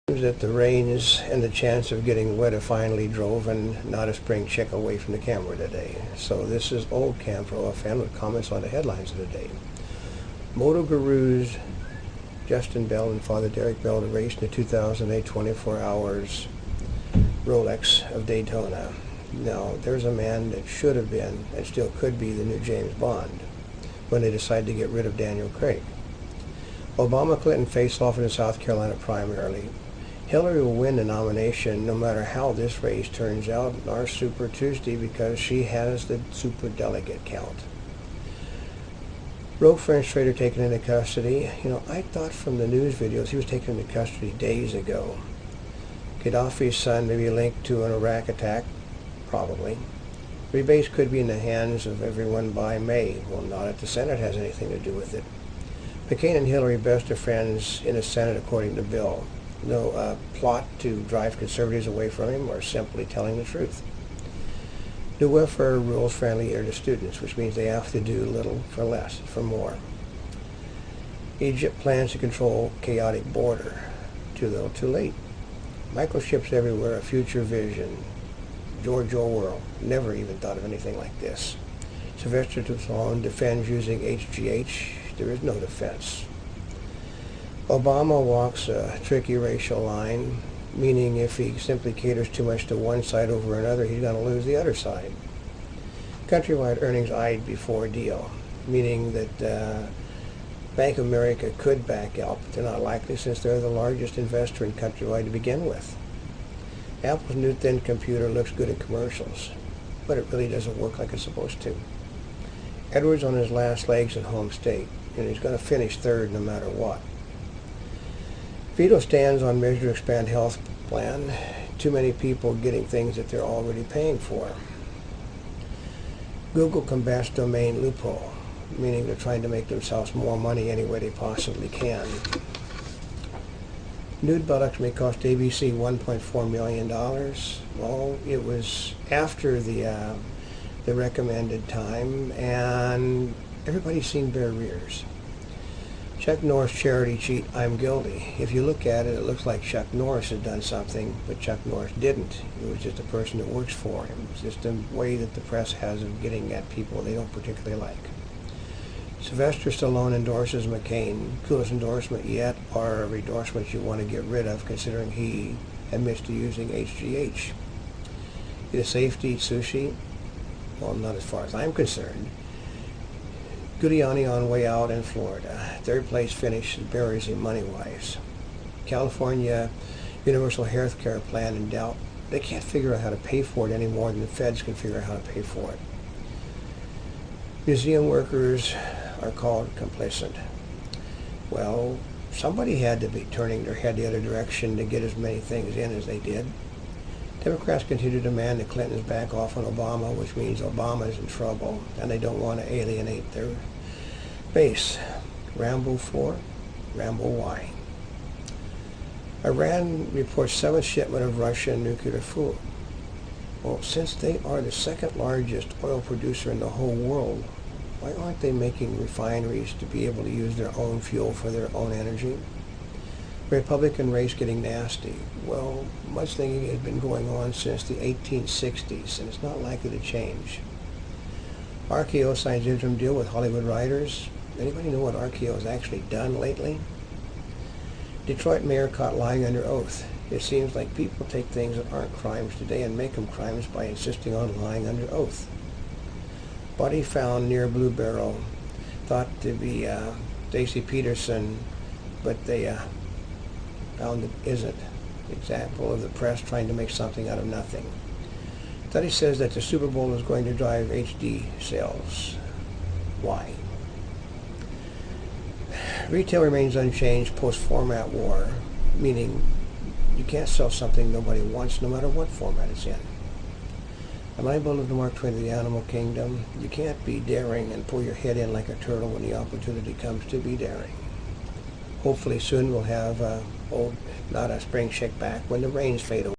That the rains and the chance of getting wet have finally drove and not a spring chick away from the camera today. So this is Oldecam for OFN with comments on the headlines of the day. Moto gurus Justin Bell and Father Derek Bell to race in the 2008 24 Hours Rolex of Daytona. Now, there's a man that should have been and still could be the new James Bond when they decide to get rid of Daniel Craig. Obama-Clinton face off in the South Carolina primary. Hillary will win the nomination no matter how this race turns out on our Super Tuesday because she has the super delegate count. Rogue French trader taken into custody. I thought from the news videos he was taken into custody days ago. Gaddafi's son may be linked to an Iraq attack, probably. Rebase could be in the hands of everyone by May. Well, not if the Senate has anything to do with it. McCain and Hillary best of friends in the Senate according to Bill. No plot to drive conservatives away from him or simply telling the truth. New welfare rules friendly to students, which means they have to do little for less, for more. Egypt plans to control chaotic border. Too little, too late. Microchips everywhere, a future vision. George Orwell never even thought of anything like this. Sylvester Stallone defends using HGH. There is no defense. Obama walks a tricky racial line, meaning if he simply caters too much to one side over another, he's going to lose the other side. Countrywide earnings eyed before deal, meaning that Bank of America could back out, but they're not likely since they're the largest investor in Countrywide to begin with. Apple's new thin computer looks good in commercials, but it really doesn't work like it's supposed to. Edwards on his last legs at home state, and he's going to finish third no matter what. Veto stands on measure to expand health plan. Too many people getting things that they're already paying for. Google combats domain loophole, meaning they're trying to make themselves more money any way they possibly can. Nude buttocks may cost ABC $1.4 million. Well, it was after the recommended time, and everybody's seen bare rears. Chuck Norris charity cheat, I'm guilty. If you look at it, it looks like Chuck Norris had done something, but Chuck Norris didn't. It was just a person that works for him. It's just a way that the press has of getting at people they don't particularly like. Sylvester Stallone endorses McCain. Coolest endorsement yet, or a endorsement you want to get rid of, considering he admits to using HGH. Is it safe to eat sushi? Well, not as far as I'm concerned. Giuliani on way out in Florida. Third place finish buries him money-wise. California universal health care plan in doubt. They can't figure out how to pay for it any more than the feds can figure out how to pay for it. Museum workers are called complacent. Well, somebody had to be turning their head the other direction to get as many things in as they did. Democrats continue to demand that Clintons back off on Obama, which means Obama's in trouble, and they don't want to alienate their base. Rambo 4, Rambo Y. Iran reports 7th shipment of Russian nuclear fuel. Well, since they are the second largest oil producer in the whole world, why aren't they making refineries to be able to use their own fuel for their own energy? Republican race getting nasty. Well, mudslinging has been going on since the 1860s, and it's not likely to change. RKO signs interim deal with Hollywood writers. Anybody know what RKO has actually done lately? Detroit mayor caught lying under oath. It seems like people take things that aren't crimes today and make them crimes by insisting on lying under oath. Body found near Blue Barrel, thought to be Stacy Peterson, but they found it isn't. Example of the press trying to make something out of nothing. Study says that the Super Bowl is going to drive HD sales. Why? Retail remains unchanged post-format war, meaning you can't sell something nobody wants no matter what format it's in. Am I able to Mark Twain of the Animal Kingdom? You can't be daring and pull your head in like a turtle when the opportunity comes to be daring. Hopefully soon we'll have not a spring chick back when the rains fade away.